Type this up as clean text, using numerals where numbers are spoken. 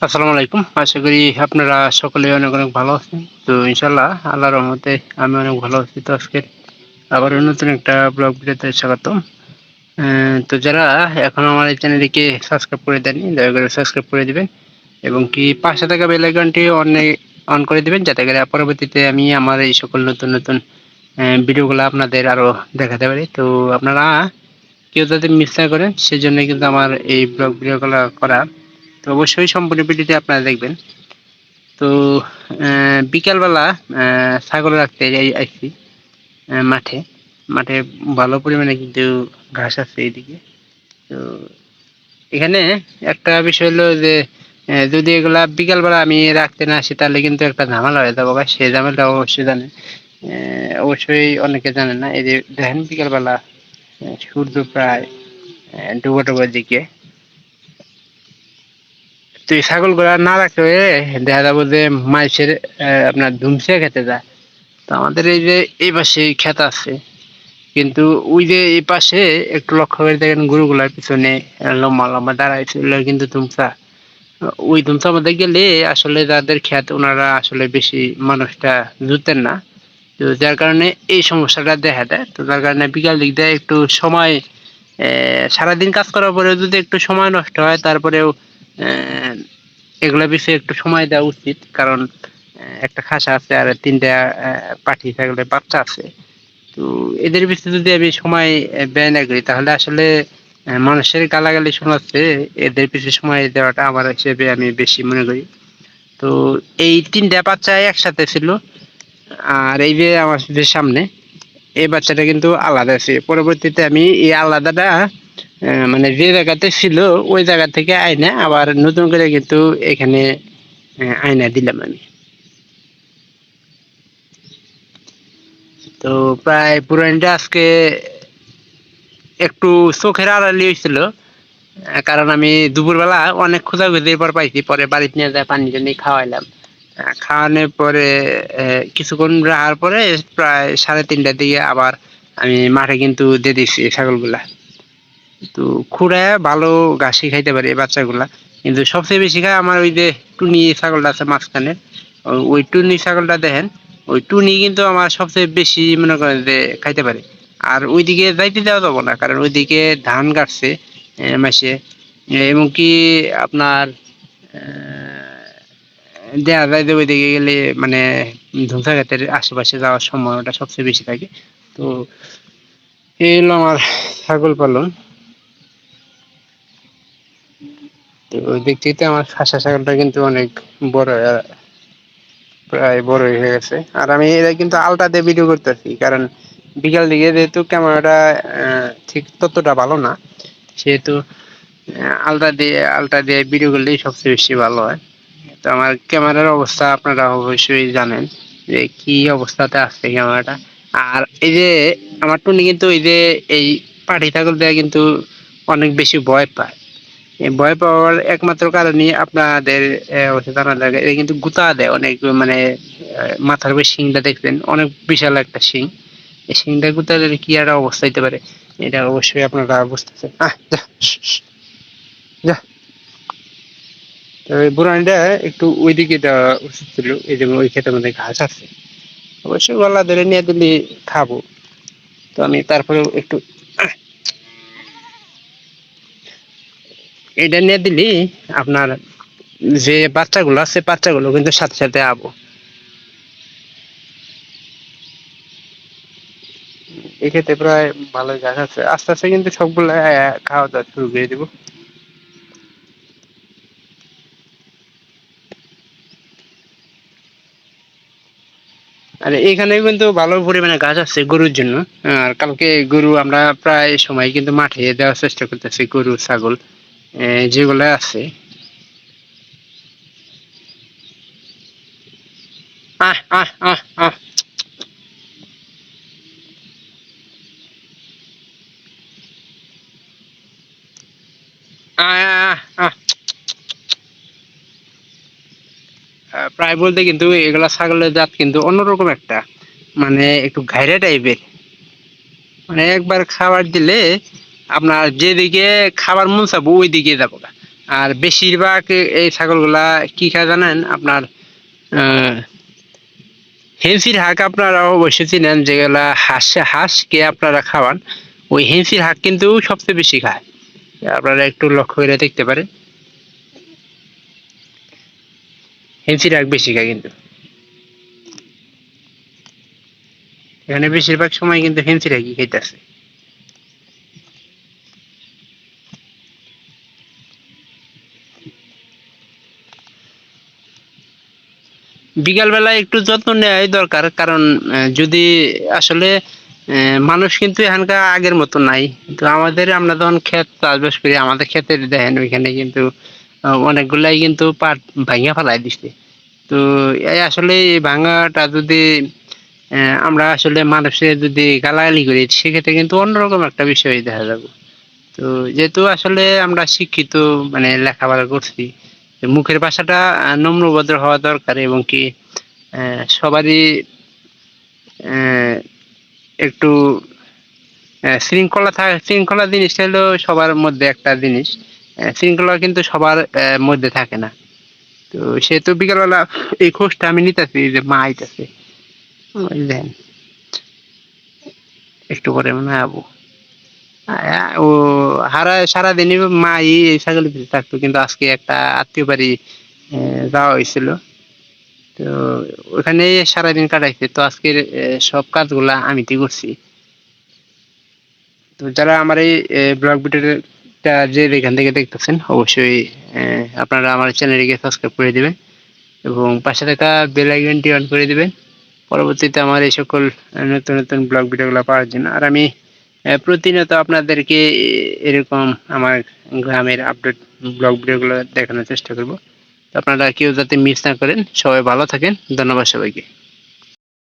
আসসালামু আলাইকুম। আশা করি আপনারা সকলে অনেক, অনেক ভালো আছেন। তো ইনশাআল্লাহ আল্লাহর রহমতে আমি অনেক ভালো আছি। তো আজকে আবারও নতুন একটা ব্লগ ভিডিওতে স্বাগতম। তো যারা এখনো আমার এই চ্যানেলটিকে সাবস্ক্রাইব করে দেননি, দয়া করে সাবস্ক্রাইব করে দিবেন এবং কি পাশে থাকা বেল আইকনটি অন করে দিবেন, যাতে করে পরবর্তীতে আমি আমার এই সকল নতুন, নতুন ভিডিওগুলো আপনাদের আরো দেখাতে পারি। তো আপনারা কেউ যাতে মিস না করেন সেজন্যই কিন্তু আমার এই ব্লগ ভিডিওগুলো করা। তো অবশ্যই সম্পূর্ণ ভিডিওটি আপনারা দেখবেন। তো বিকালবেলা ছাগল রাখতে আইছি মাঠে। মাঠে ভালো পরিমাণে কিন্তু ঘাস আছে এইদিকে। তো এখানে একটা বিষয় হলো যে যদি এগুলা বিকালবেলা আমি রাখতে না আসি তাহলে কিন্তু একটা ঝামেলা হয়ে যাবো। সেই ঝামেলাটা অবশ্যই জানেন। অবশ্যই অনেকে জানেন না। এই যে দেখেন বিকালবেলা সূর্য প্রায় ডুবো ডুবোর দিকে। তো এই ছাগলগুলা না রাখলে দেখা যাবো যে মাইসের আপনার ধুমসিয়া খেতে যায়। তো আমাদের এই যে এই পাশে ক্ষেত আছে, কিন্তু ওই যে এই পাশে একটু লক্ষ্য করে দেখেন গরুগুলার পিছনে লম্বা লম্বা দাঁড়াইছিল কিন্তু ধুমসা। ওই ধুমসার মধ্যে গেলে আসলে যাদের ক্ষেত ওনারা আসলে বেশি মানুষটা জুতেন না। তো যার কারণে এই সমস্যাটা দেখা দেয়। তো যার কারণে বিকাল দিক দিয়ে একটু সময় সারাদিন কাজ করার পরেও যদি একটু সময় নষ্ট হয় তারপরেও আহ, এগুলা বিষয়ে একটু সময় দেওয়া উচিত। কারণ একটা খাসা আছে আর তিনটা পাঠি ছাগলের বাচ্চা আছে। তো এদের বিষয়ে যদি আমি সময় ব্যয় না করি তাহলে আসলে মানুষের গালাগালি শোনাচ্ছে, এদের পিছনে সময় দেওয়াটা আমার হিসেবে আমি বেশি মনে করি। তো এই তিনটা বাচ্চা একসাথে ছিল, আর এই যে আমার যে সামনে এই বাচ্চাটা কিন্তু আলাদা আছে। পরবর্তীতে আমি এই আলাদাটা মানে যে জায়গাতে ছিল ওই জায়গা থেকে আইনা আবার নতুন করে কিন্তু এখানে আয়না দিলাম আমি। তো প্রায় পুরানটা আজকে একটু চোখের আড়ালি হয়েছিল, কারণ আমি দুপুরবেলা অনেক খোঁজাখুঁজির পর পাইছি। পরে বাড়িতে নিয়ে যায় পানি টানি খাওয়াইলাম। খাওয়ানোর পরে কিছুক্ষণ রাখার পরে প্রায় 3:30টার দিকে আবার আমি মাঠে কিন্তু দিয়ে দিচ্ছি ছাগলগুলা। তো খুঁড়ায় ভালো ঘাসই খাইতে পারে এই বাচ্চাগুলা, কিন্তু সবচেয়ে বেশি খায় আমার ওই যে টুনি ছাগলটা আছে মাঝখানে। ওই টুনি ছাগলটা দেখেন, ওই টুনি কিন্তু আমার সবচেয়ে বেশি মনে করেন যে খাইতে পারে। আর ওইদিকে যাইতে দেওয়া যাবো না, কারণ ওইদিকে ধান কাটছে মাসে। এমনকি আপনার দেখা যায় যে ওইদিকে গেলে মানে ধ্বংসা ক্ষেতের আশেপাশে যাওয়ার সম্ভাবনাটা সবচেয়ে বেশি থাকে। তো এই হলো আমার ছাগল পালন। তো ওই দিক থেকে আমার খাসা ছাগলটা কিন্তু অনেক বড়, প্রায় বড় হয়ে গেছে। আর আমি এটা কিন্তু আলটা দিয়ে ভিডিও করতেছি, কারণ বিকাল দিকে যেহেতু ক্যামেরাটা ঠিক ততটা ভালো না, সেহেতু আলটা দিয়ে ভিডিও করলেই সবচেয়ে বেশি ভালো হয়। তো আমার ক্যামেরার অবস্থা আপনারা অবশ্যই জানেন যে কি অবস্থাতে আছে ক্যামেরাটা। আর এই যে আমার টুনি কিন্তু এই যে এই পাটি ছাগল দেয়া কিন্তু অনেক বেশি ভয় পায়। এই ভয় পাওয়ার একমাত্র কারণই আপনাদের অবশ্যই জানা লাগে, এটা কিন্তু গুতা দেয় অনেক, মানে মাথার উপর শিংটা দেখবেন অনেক বিশাল একটা শিং। এই শিংটা গুতা দিলে কি একটা অবস্থা হইতে পারে এটা অবশ্যই আপনারা বুঝতেছেন। যা, যা। তো এই বুড়ানিটা একটু ওইদিকে দেওয়া উচিত ছিল, এই যে ওই ক্ষেতের মধ্যে ঘাস আছে। অবশ্যই গলা ধরে নিয়ে দিলে খাবো। তো আমি তারপরেও একটু এটা নিয়ে দিলি আপনার যে বাচ্চাগুলো আছে বাচ্চাগুলো কিন্তু সাথে সাথে আবো। এক্ষেত্রে প্রায় ভালোই ঘাস আছে, আস্তে আস্তে কিন্তু সবগুলো খাওয়া দাওয়া শুরু করে দিব। আর এখানে কিন্তু ভালো পরিমাণে ঘাস আছে গরুর জন্য। আর কালকে গরু আমরা প্রায় সময় কিন্তু মাঠে দেওয়ার চেষ্টা করতেছি, গরু ছাগল যেগুলো আছে। আহ আহ আহ আহ আহ আহ প্রায় বলতে কিন্তু এগুলা ছাগলের জাত কিন্তু অন্যরকম একটা, মানে একটু ঘাইরা টাইপের। মানে একবার খাবার দিলে আপনার যেদিকে খাবার মন চাবো ওই দিকে যাবো। আর বেশিরভাগ এই ছাগলগুলা কি খায় জানেন আপনার, হেন্সির হাঁক আপনারা অবশ্যই চিনেন, যেগুলা হাঁসকে আপনারা খাওয়ান, ওই হেন্সির হাঁক কিন্তু সবচেয়ে বেশি খায়। আপনারা একটু লক্ষ্য করে দেখতে পারেন, হেন্সির হাঁক বেশি খায় কিন্তু এখানে বেশিরভাগ সময় কিন্তু হেন্সির হাঁকই খাইতেছে। বিকালবেলা একটু যত্ন নেওয়াই দরকার, কারণ যদি আসলে মানুষ কিন্তু এখানকার আগের মতো নাই। তো আমরা যখন ক্ষেত চাষবাস করি, আমাদের ক্ষেতে দেখেন ওইখানে কিন্তু অনেকগুলাই কিন্তু পাট ভাঙিয়া ফেলাই দিচ্ছে। তো এই আসলে এই ভাঙাটা যদি আমরা আসলে মানুষের যদি গালাগালি করি, সেক্ষেত্রে কিন্তু অন্যরকম একটা বিষয় দেখা যাবে। তো যেহেতু আসলে আমরা শিক্ষিত, মানে লেখাপড়া করছি, মুখের ভাষাটা নম্রভদ্র হওয়া দরকার, এবং কি সবারই একটু শৃঙ্খলা জিনিসটা হলো সবার মধ্যে একটা জিনিস। শৃঙ্খলা কিন্তু সবার মধ্যে থাকে না। তো সেহেতু বিকালবেলা এই খোঁজটা আমি নিতেছি যে মা আইতাছে, দেন একটু পরে মনে হয় আবু ও সারাদিনই মা এই ছাগলের পিছনে থাকতো, কিন্তু আজকে একটা আত্মীয় বাড়ি যাওয়া হয়েছিল, তো ওখানে সারাদিন কাটাইছে। তো আজকের সব কাজগুলা আমি করছি। তো যারা আমার এই ব্লগ ভিডিওটা যে এখান থেকে দেখতেছেন, অবশ্যই আপনারা আমার চ্যানেলটিকে সাবস্ক্রাইব করে দিবেন এবং পাশে থাকা বেল আইকনটি অন করে দিবেন, পরবর্তীতে আমার এই সকল নতুন নতুন ব্লগ ভিডিওগুলো পাওয়ার জন্য। আর আমি প্রতিনিয়ত আপনাদেরকে এরকম আমার গ্রামের আপডেট ব্লগ ভিডিওগুলো দেখানোর চেষ্টা করব। তো আপনারা কেউ যাতে মিস না করেন। সবাই ভালো থাকেন, ধন্যবাদ সবাইকে।